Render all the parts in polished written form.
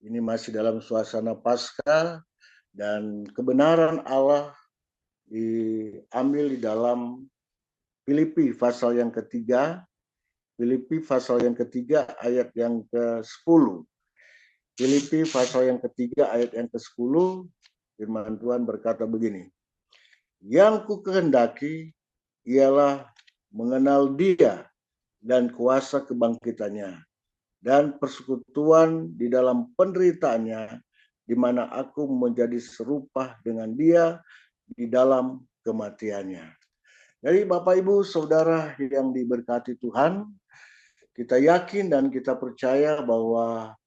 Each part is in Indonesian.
Ini masih dalam suasana Paskah dan kebenaran Allah diambil di dalam Filipi pasal yang ketiga, Filipi pasal yang ketiga ayat yang ke-10. Filipi pasal yang ketiga ayat yang ke-10, firman Tuhan berkata begini, yang ku kehendaki ialah mengenal Dia dan kuasa kebangkitannya dan persekutuan di dalam penderitaannya, di mana aku menjadi serupa dengan Dia di dalam kematiannya. Jadi Bapak Ibu Saudara yang diberkati Tuhan, kita yakin dan kita percaya bahwa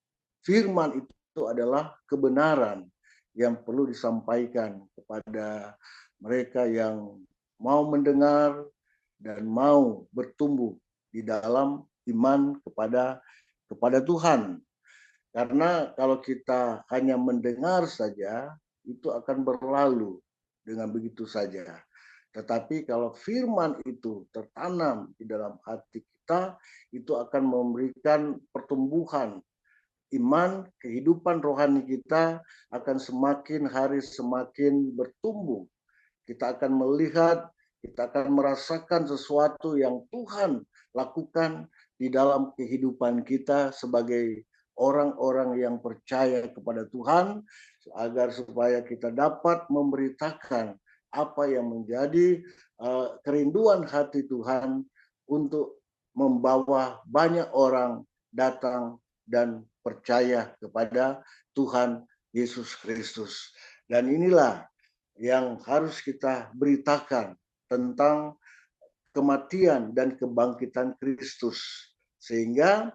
firman itu adalah kebenaran yang perlu disampaikan kepada mereka yang mau mendengar dan mau bertumbuh di dalam iman kepada Tuhan. Karena kalau kita hanya mendengar saja, itu akan berlalu dengan begitu saja. Tetapi kalau firman itu tertanam di dalam hati kita, itu akan memberikan pertumbuhan iman, kehidupan rohani kita akan semakin hari semakin bertumbuh. Kita akan melihat, kita akan merasakan sesuatu yang Tuhan lakukan di dalam kehidupan kita sebagai orang-orang yang percaya kepada Tuhan, agar supaya kita dapat memberitakan apa yang menjadi kerinduan hati Tuhan untuk membawa banyak orang datang dan percaya kepada Tuhan Yesus Kristus. Dan inilah yang harus kita beritakan tentang kematian dan kebangkitan Kristus, sehingga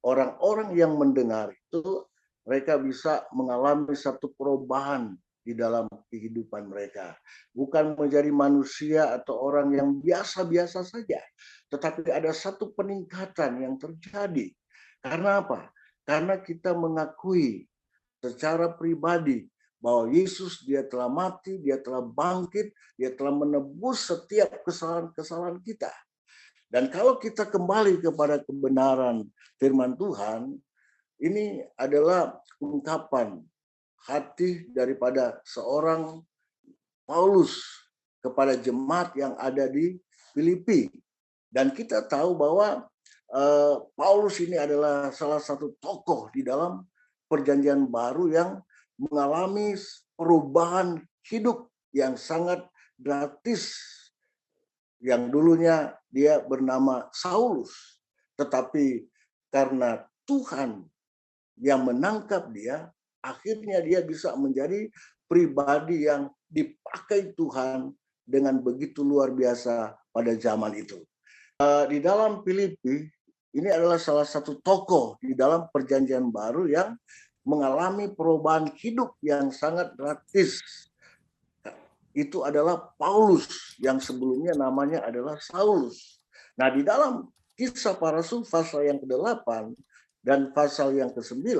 orang-orang yang mendengar itu mereka bisa mengalami satu perubahan di dalam kehidupan mereka, bukan menjadi manusia atau orang yang biasa-biasa saja, tetapi ada satu peningkatan yang terjadi. Karena apa? Karena kita mengakui secara pribadi bahwa Yesus dia telah mati, dia telah bangkit, dia telah menebus setiap kesalahan-kesalahan kita. Dan kalau kita kembali kepada kebenaran firman Tuhan, ini adalah ungkapan hati daripada seorang Paulus kepada jemaat yang ada di Filipi. Dan kita tahu bahwa Paulus ini adalah salah satu tokoh di dalam perjanjian baru yang mengalami perubahan hidup yang sangat gratis. Yang dulunya dia bernama Saulus, tetapi karena Tuhan yang menangkap dia, akhirnya dia bisa menjadi pribadi yang dipakai Tuhan dengan begitu luar biasa pada zaman itu. Di dalam Filipi, ini adalah salah satu tokoh di dalam perjanjian baru yang mengalami perubahan hidup yang sangat gratis. Itu adalah Paulus yang sebelumnya namanya adalah Saulus. Nah, di dalam Kisah Para Rasul pasal yang ke-8 dan pasal yang ke-9,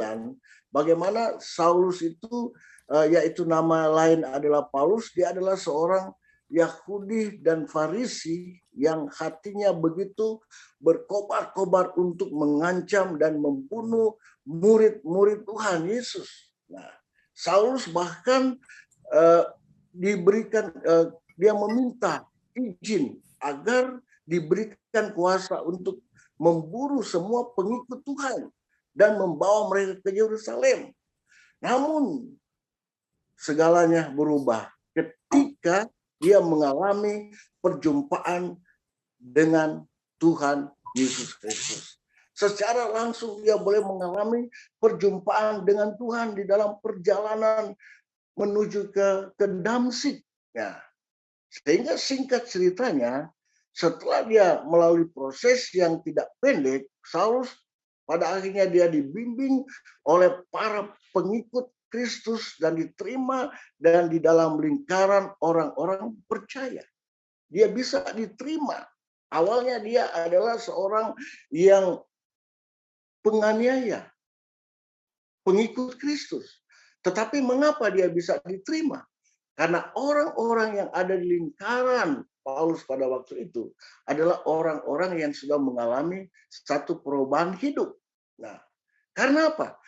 bagaimana Saulus itu, yaitu nama lain adalah Paulus, dia adalah seorang Yahudi dan Farisi yang hatinya begitu berkobar-kobar untuk mengancam dan membunuh murid-murid Tuhan Yesus. Nah, Saulus bahkan diberikan, dia meminta izin agar diberikan kuasa untuk memburu semua pengikut Tuhan dan membawa mereka ke Yerusalem. Namun segalanya berubah ketika dia mengalami perjumpaan dengan Tuhan Yesus Kristus. Secara langsung dia boleh mengalami perjumpaan dengan Tuhan di dalam perjalanan menuju ke Damsik. Ya. Sehingga singkat ceritanya, setelah dia melalui proses yang tidak pendek, Saulus pada akhirnya dia dibimbing oleh para pengikut Kristus dan diterima dan di dalam lingkaran orang-orang percaya. Dia bisa diterima. Awalnya dia adalah seorang yang penganiaya, pengikut Kristus. Tetapi mengapa dia bisa diterima? Karena orang-orang yang ada di lingkaran Paulus pada waktu itu adalah orang-orang yang sudah mengalami satu perubahan hidup. Nah, karena apa?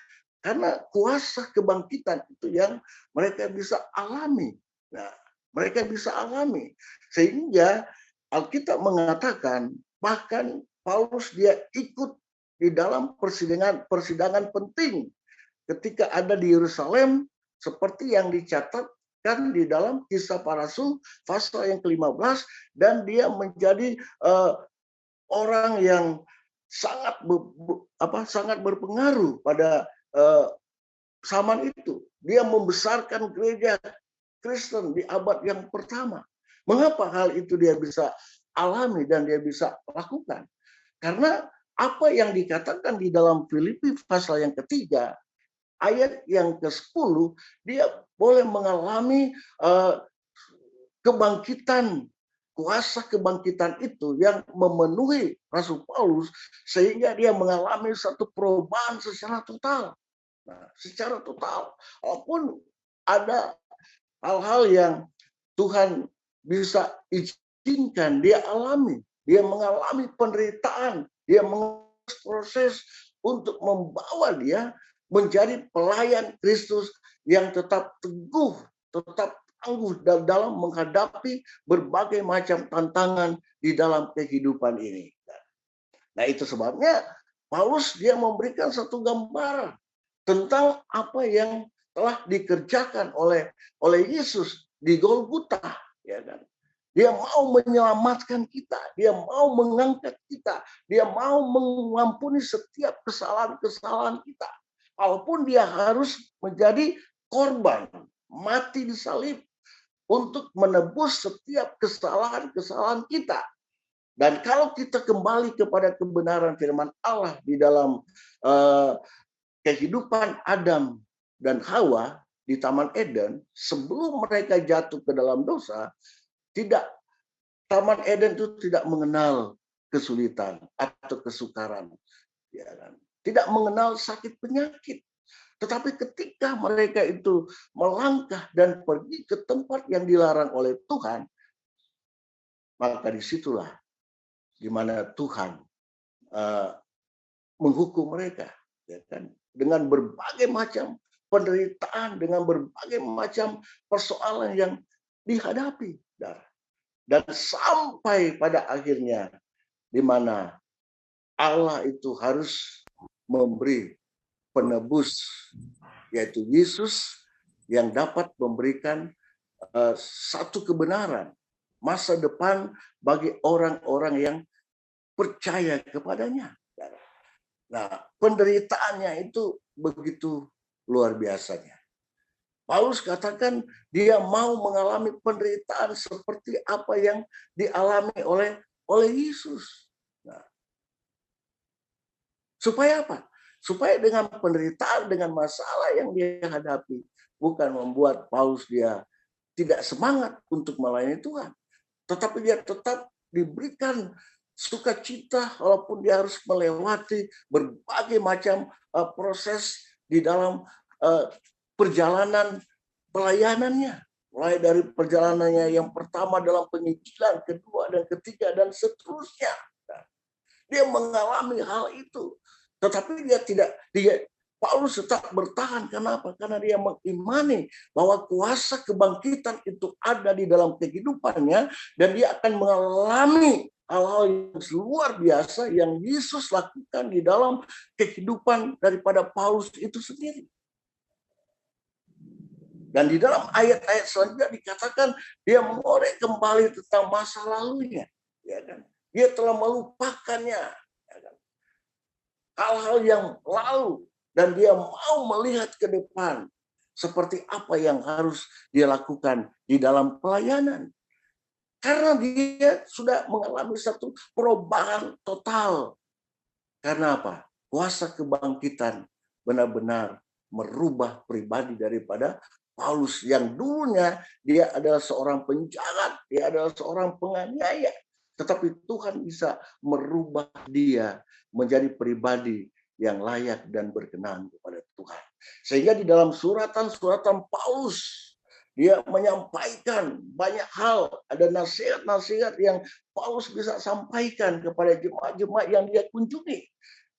Karena kuasa kebangkitan itu yang mereka bisa alami. Nah, mereka bisa alami. Sehingga Alkitab mengatakan bahkan Paulus dia ikut di dalam persidangan penting ketika ada di Yerusalem seperti yang dicatatkan di dalam Kisah Para Rasul pasal yang ke-15, dan dia menjadi orang yang sangat berpengaruh pada zaman itu. Dia membesarkan gereja Kristen di abad yang pertama. Mengapa hal itu dia bisa alami dan dia bisa lakukan? Karena apa yang dikatakan di dalam Filipi pasal yang ketiga, ayat yang ke-10, dia boleh mengalami kebangkitan, kuasa kebangkitan itu yang memenuhi Rasul Paulus sehingga dia mengalami satu perubahan secara total. Nah, secara total, walaupun ada hal-hal yang Tuhan bisa izinkan dia alami, dia mengalami penderitaan, dia mengalami proses untuk membawa dia menjadi pelayan Kristus yang tetap teguh, tetap tangguh dalam menghadapi berbagai macam tantangan di dalam kehidupan ini. Nah, itu sebabnya Paulus dia memberikan satu gambaran tentang apa yang telah dikerjakan oleh Yesus di Golgota, ya kan? Dia mau menyelamatkan kita, dia mau mengangkat kita, dia mau mengampuni setiap kesalahan-kesalahan kita. Walaupun dia harus menjadi korban, mati di salib untuk menebus setiap kesalahan-kesalahan kita. Dan kalau kita kembali kepada kebenaran firman Allah di dalam kehidupan Adam dan Hawa di Taman Eden, sebelum mereka jatuh ke dalam dosa, Taman Eden itu tidak mengenal kesulitan atau kesukaran, ya kan? Tidak mengenal sakit penyakit. Tetapi ketika mereka itu melangkah dan pergi ke tempat yang dilarang oleh Tuhan, maka disitulah di mana Tuhan menghukum mereka, ya kan? Dengan berbagai macam penderitaan, dengan berbagai macam persoalan yang dihadapi, dan sampai pada akhirnya di mana Allah itu harus memberi penebus, yaitu Yesus, yang dapat memberikan satu kebenaran masa depan bagi orang-orang yang percaya kepadanya. Nah, penderitaannya itu begitu luar biasanya. Paulus katakan dia mau mengalami penderitaan seperti apa yang dialami oleh Yesus. Nah, supaya apa? Supaya dengan penderitaan, dengan masalah yang dia hadapi, bukan membuat Paulus dia tidak semangat untuk melayani Tuhan, tetapi dia tetap diberikan sukacita walaupun dia harus melewati berbagai macam proses di dalam perjalanan pelayanannya, mulai dari perjalanannya yang pertama dalam penginjilan, kedua dan ketiga dan seterusnya. Dia mengalami hal itu, tetapi Paulus tetap bertahan. Kenapa? Karena dia mengimani bahwa kuasa kebangkitan itu ada di dalam kehidupannya, dan dia akan mengalami hal-hal yang luar biasa yang Yesus lakukan di dalam kehidupan daripada Paulus itu sendiri. Dan di dalam ayat-ayat selanjutnya dikatakan dia mengorek kembali tentang masa lalunya, ya kan? Dia telah melupakannya, ya kan? Hal-hal yang lalu, dan dia mau melihat ke depan seperti apa yang harus dia lakukan di dalam pelayanan. Karena dia sudah mengalami satu perubahan total. Karena apa? Kuasa kebangkitan benar-benar merubah pribadi daripada Paulus yang dulunya dia adalah seorang penjahat, dia adalah seorang penganiaya. Tetapi Tuhan bisa merubah dia menjadi pribadi yang layak dan berkenan kepada Tuhan. Sehingga di dalam suratan-suratan Paulus, dia menyampaikan banyak hal, ada nasihat-nasihat yang Paulus bisa sampaikan kepada jemaat-jemaat yang dia kunjungi.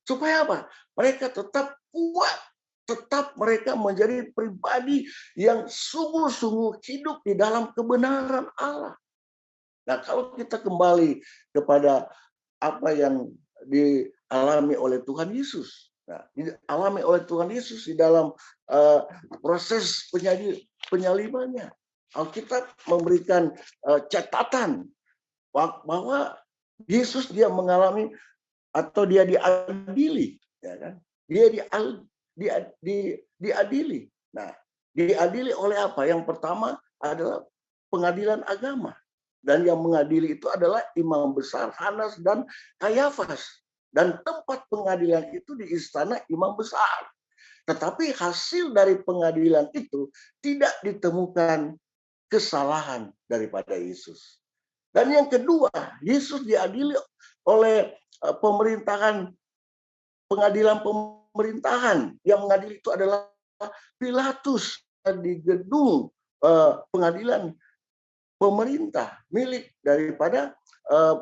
Supaya apa? Mereka tetap kuat tetap mereka menjadi pribadi yang sungguh-sungguh hidup di dalam kebenaran Allah. Nah, kalau kita kembali kepada apa yang dialami oleh Tuhan Yesus, nah, dialami oleh Tuhan Yesus di dalam proses penyalibannya, Alkitab memberikan catatan bahwa Yesus dia mengalami atau dia diadili, ya kan? Diadili. Nah, diadili oleh apa? Yang pertama adalah pengadilan agama. Dan yang mengadili itu adalah imam besar Hanas dan Kayafas. Dan tempat pengadilan itu di istana imam besar. Tetapi hasil dari pengadilan itu tidak ditemukan kesalahan daripada Yesus. Dan yang kedua, Yesus diadili oleh pengadilan pemerintahan. Yang mengadili itu adalah Pilatus di gedung pengadilan pemerintah milik daripada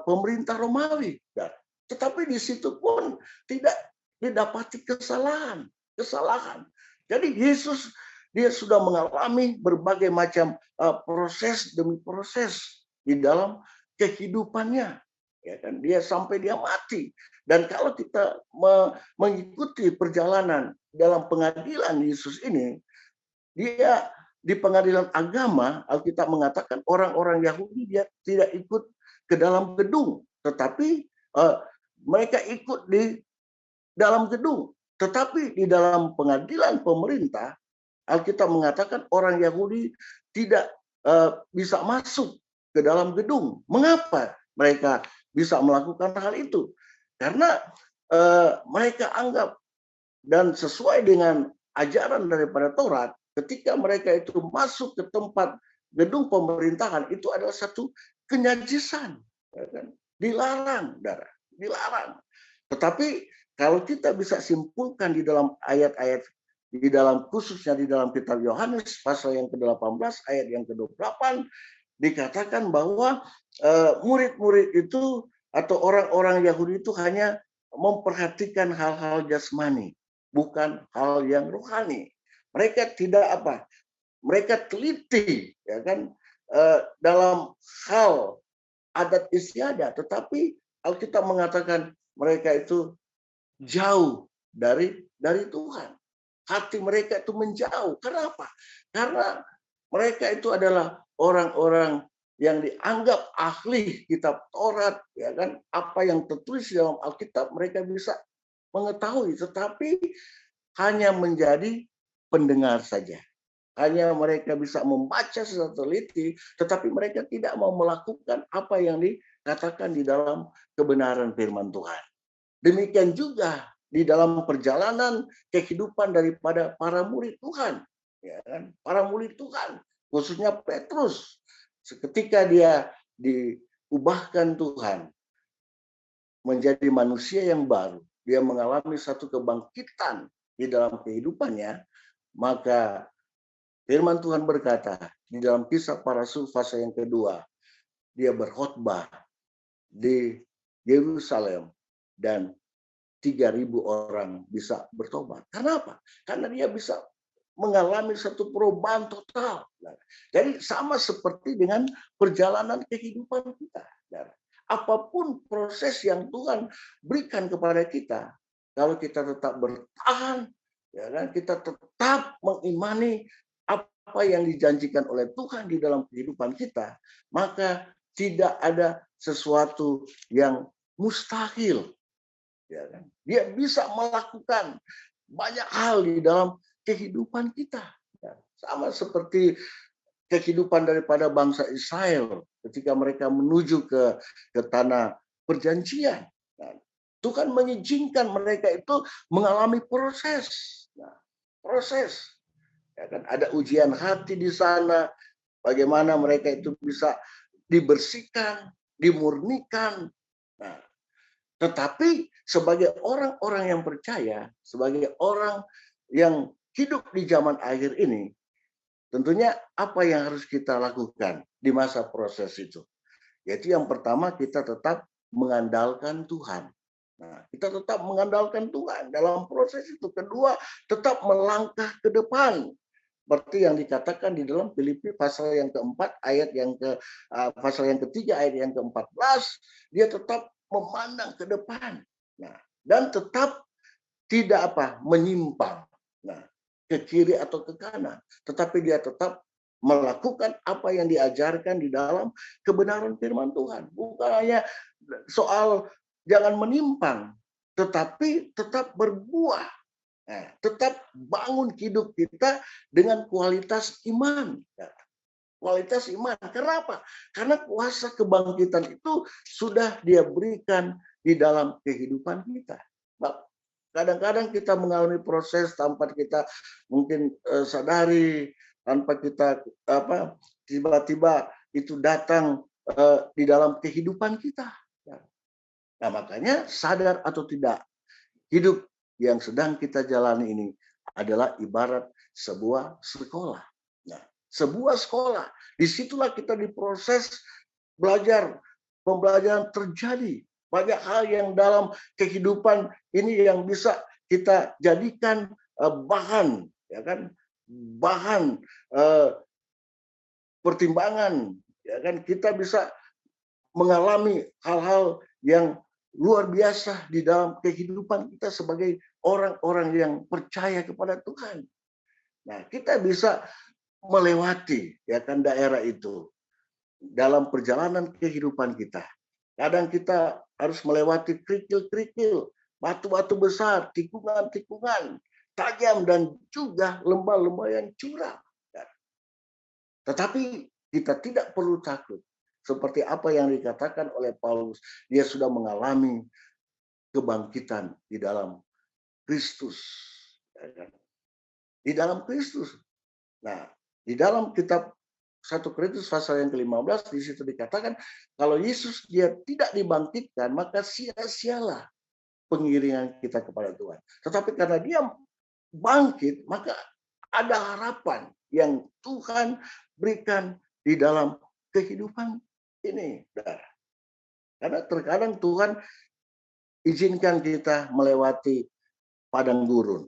pemerintah Romawi. Tetapi di situ pun tidak didapati kesalahan. Jadi Yesus dia sudah mengalami berbagai macam proses demi proses di dalam kehidupannya, ya kan? Dia sampai dia mati. Dan kalau kita mengikuti perjalanan dalam pengadilan Yesus ini, dia di pengadilan agama, Alkitab mengatakan orang-orang Yahudi dia tidak ikut ke dalam gedung, tetapi mereka ikut di dalam gedung. Tetapi di dalam pengadilan pemerintah, Alkitab mengatakan orang Yahudi tidak bisa masuk ke dalam gedung. Mengapa mereka bisa melakukan hal itu? Karena mereka anggap dan sesuai dengan ajaran daripada Taurat, ketika mereka itu masuk ke tempat gedung pemerintahan itu adalah satu kenajisan, ya kan? Dilarang. Tetapi kalau kita bisa simpulkan di dalam ayat-ayat di dalam khususnya di dalam kitab Yohanes pasal yang ke-18 ayat yang ke-28 dikatakan bahwa murid-murid itu atau orang-orang Yahudi itu hanya memperhatikan hal-hal jasmani, bukan hal yang rohani. Mereka tidak apa? Mereka teliti, ya kan, dalam hal adat istiadat, tetapi Alkitab mengatakan mereka itu jauh dari Tuhan. Hati mereka itu menjauh. Kenapa? Karena mereka itu adalah orang-orang yang dianggap ahli kitab Taurat, ya kan? Apa yang tertulis dalam Alkitab mereka bisa mengetahui, tetapi hanya menjadi pendengar saja. Hanya mereka bisa membaca secara teliti, tetapi mereka tidak mau melakukan apa yang dikatakan di dalam kebenaran firman Tuhan. Demikian juga di dalam perjalanan kehidupan daripada para murid Tuhan, ya kan? Para murid Tuhan, khususnya Petrus, ketika dia diubahkan Tuhan menjadi manusia yang baru, dia mengalami satu kebangkitan di dalam kehidupannya, maka firman Tuhan berkata di dalam Kisah Para Rasul pasal yang kedua, dia berkhotbah di Yerusalem dan 3.000 orang bisa bertobat. Kenapa? Karena dia bisa mengalami satu perubahan total. Jadi sama seperti dengan perjalanan kehidupan kita. Apapun proses yang Tuhan berikan kepada kita, kalau kita tetap bertahan, ya kan, kita tetap mengimani apa yang dijanjikan oleh Tuhan di dalam kehidupan kita, maka tidak ada sesuatu yang mustahil. Ya kan? Dia bisa melakukan banyak hal di dalam kehidupan kita. Ya, sama seperti kehidupan daripada bangsa Israel ketika mereka menuju ke tanah perjanjian. Nah, Tuhan mengizinkan mereka itu mengalami proses. Nah, proses. Ya kan? Ada ujian hati di sana. Bagaimana mereka itu bisa dibersihkan, dimurnikan. Nah, tetapi sebagai orang-orang yang percaya, sebagai orang yang hidup di zaman akhir ini, tentunya apa yang harus kita lakukan di masa proses itu? Yaitu yang pertama kita tetap mengandalkan Tuhan. Nah, kita tetap mengandalkan Tuhan dalam proses itu. Kedua, tetap melangkah ke depan. Seperti yang dikatakan di dalam Filipi pasal yang keempat, ayat yang pasal yang ketiga, ayat yang ke-14, dia tetap memandang ke depan. Nah, dan tetap tidak menyimpang. Nah, ke kiri atau ke kanan, tetapi dia tetap melakukan apa yang diajarkan di dalam kebenaran firman Tuhan. Bukan hanya soal jangan menyimpang, tetapi tetap berbuah. Nah, tetap bangun hidup kita dengan kualitas iman. Nah, kualitas iman. Kenapa? Karena kuasa kebangkitan itu sudah dia berikan di dalam kehidupan kita. Kadang-kadang kita mengalami proses tanpa kita mungkin sadari, tanpa kita tiba-tiba itu datang di dalam kehidupan kita. Nah, makanya sadar atau tidak, hidup yang sedang kita jalani ini adalah ibarat sebuah sekolah. Nah, sebuah sekolah, disitulah kita diproses belajar, pembelajaran terjadi. Banyak hal yang dalam kehidupan ini yang bisa kita jadikan bahan, ya kan, bahan pertimbangan, ya kan, kita bisa mengalami hal-hal yang luar biasa di dalam kehidupan kita sebagai orang-orang yang percaya kepada Tuhan. Nah, kita bisa melewati, ya kan, daerah itu dalam perjalanan kehidupan kita. Kadang kita harus melewati kerikil-kerikil, batu-batu besar, tikungan-tikungan tajam, dan juga lembah-lembah yang curam. Tetapi kita tidak perlu takut. Seperti apa yang dikatakan oleh Paulus, dia sudah mengalami kebangkitan di dalam Kristus. Di dalam Kristus. Nah, di dalam kitab 1 Korintus pasal yang ke-15, di situ dikatakan, kalau Yesus dia tidak dibangkitkan, maka sia-sialah pengiringan kita kepada Tuhan. Tetapi karena dia bangkit, maka ada harapan yang Tuhan berikan di dalam kehidupan ini. Karena terkadang Tuhan izinkan kita melewati padang gurun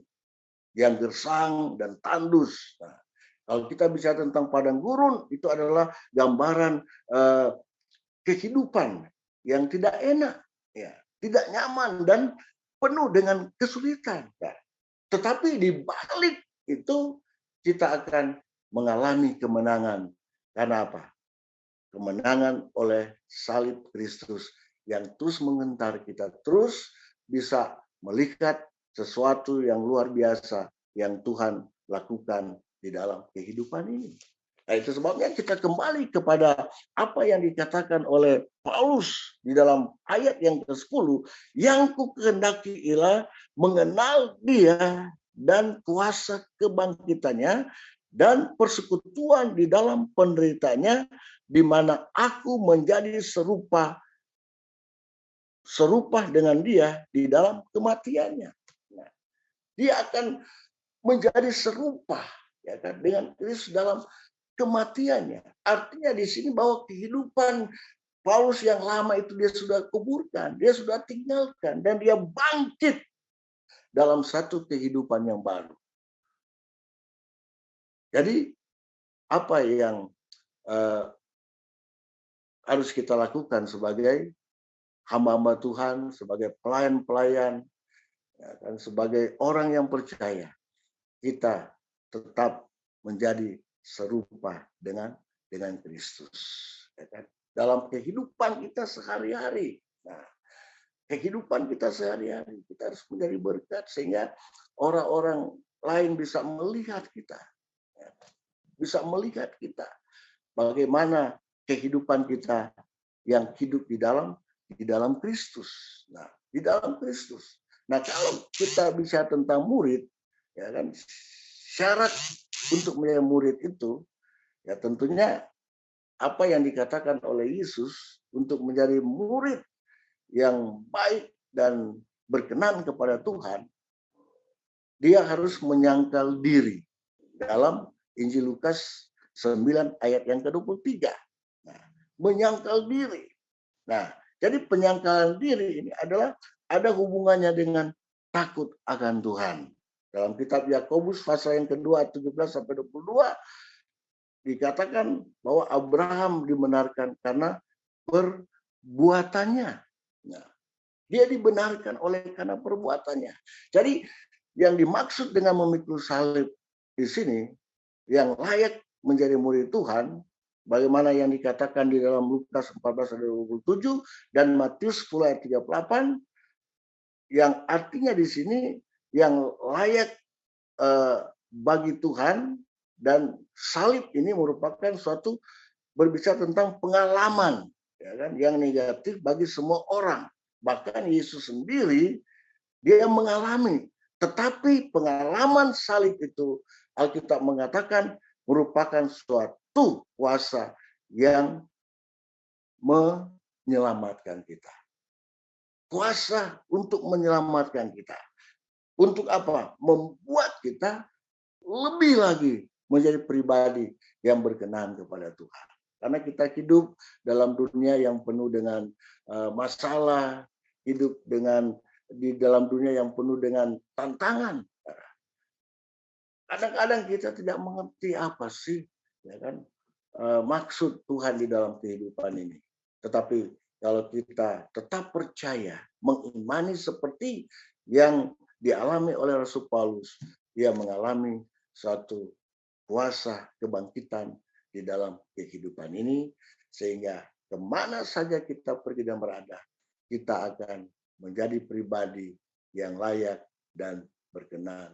yang gersang dan tandus. Nah, kalau kita bicara tentang padang gurun, itu adalah gambaran kehidupan yang tidak enak, ya, tidak nyaman, dan penuh dengan kesulitan. Nah, tetapi di balik itu kita akan mengalami kemenangan. Karena apa? Kemenangan oleh salib Kristus yang terus mengentar kita, terus bisa melihat sesuatu yang luar biasa yang Tuhan lakukan di dalam kehidupan ini. Nah, itu sebabnya kita kembali kepada apa yang dikatakan oleh Paulus di dalam ayat yang ke-10, yang ku kehendaki ialah mengenal dia dan kuasa kebangkitannya dan persekutuan di dalam penderitaannya, di mana aku menjadi serupa dengan dia di dalam kematiannya. Nah, dia akan menjadi serupa, ya kan, dengan Kristus dalam kematiannya. Artinya di sini bahwa kehidupan Paulus yang lama itu dia sudah kuburkan, dia sudah tinggalkan, dan dia bangkit dalam satu kehidupan yang baru. Jadi apa yang harus kita lakukan sebagai hamba-hamba Tuhan, sebagai pelayan-pelayan, ya kan, sebagai orang yang percaya, kita tetap menjadi serupa dengan Kristus, ya kan? Dalam kehidupan kita sehari-hari. Nah, kehidupan kita sehari-hari kita harus menjadi berkat sehingga orang-orang lain bisa melihat kita, ya, bisa melihat kita bagaimana kehidupan kita yang hidup di dalam Kristus. Nah, di dalam Kristus. Nah, kalau kita bicara tentang murid, ya kan, syarat untuk menjadi murid itu, ya tentunya apa yang dikatakan oleh Yesus, untuk menjadi murid yang baik dan berkenan kepada Tuhan, dia harus menyangkal diri dalam Injil Lukas 9 ayat yang ke-23. Nah, menyangkal diri. Nah, jadi penyangkalan diri ini adalah ada hubungannya dengan takut akan Tuhan. Dalam kitab Yakobus pasal yang kedua 17 sampai 22 dikatakan bahwa Abraham dibenarkan karena perbuatannya. Nah, dia dibenarkan oleh karena perbuatannya. Jadi yang dimaksud dengan memikul salib di sini, yang layak menjadi murid Tuhan, bagaimana yang dikatakan di dalam Lukas 14 ayat 27 dan Matius 10 ayat 38, yang artinya di sini yang layak bagi Tuhan, dan salib ini merupakan suatu berbicara tentang pengalaman, ya kan, yang negatif bagi semua orang. Bahkan Yesus sendiri dia mengalami, tetapi pengalaman salib itu Alkitab mengatakan merupakan suatu kuasa yang menyelamatkan kita. Kuasa untuk menyelamatkan kita. Untuk apa? Membuat kita lebih lagi menjadi pribadi yang berkenan kepada Tuhan. Karena kita hidup dalam dunia yang penuh dengan masalah, hidup di dalam dunia yang penuh dengan tantangan. Kadang-kadang kita tidak mengerti apa sih, ya kan, maksud Tuhan di dalam kehidupan ini. Tetapi kalau kita tetap percaya, mengimani seperti yang dialami oleh Rasul Paulus, dia mengalami suatu kuasa kebangkitan di dalam kehidupan ini, sehingga kemana saja kita pergi dan berada, kita akan menjadi pribadi yang layak dan berkenan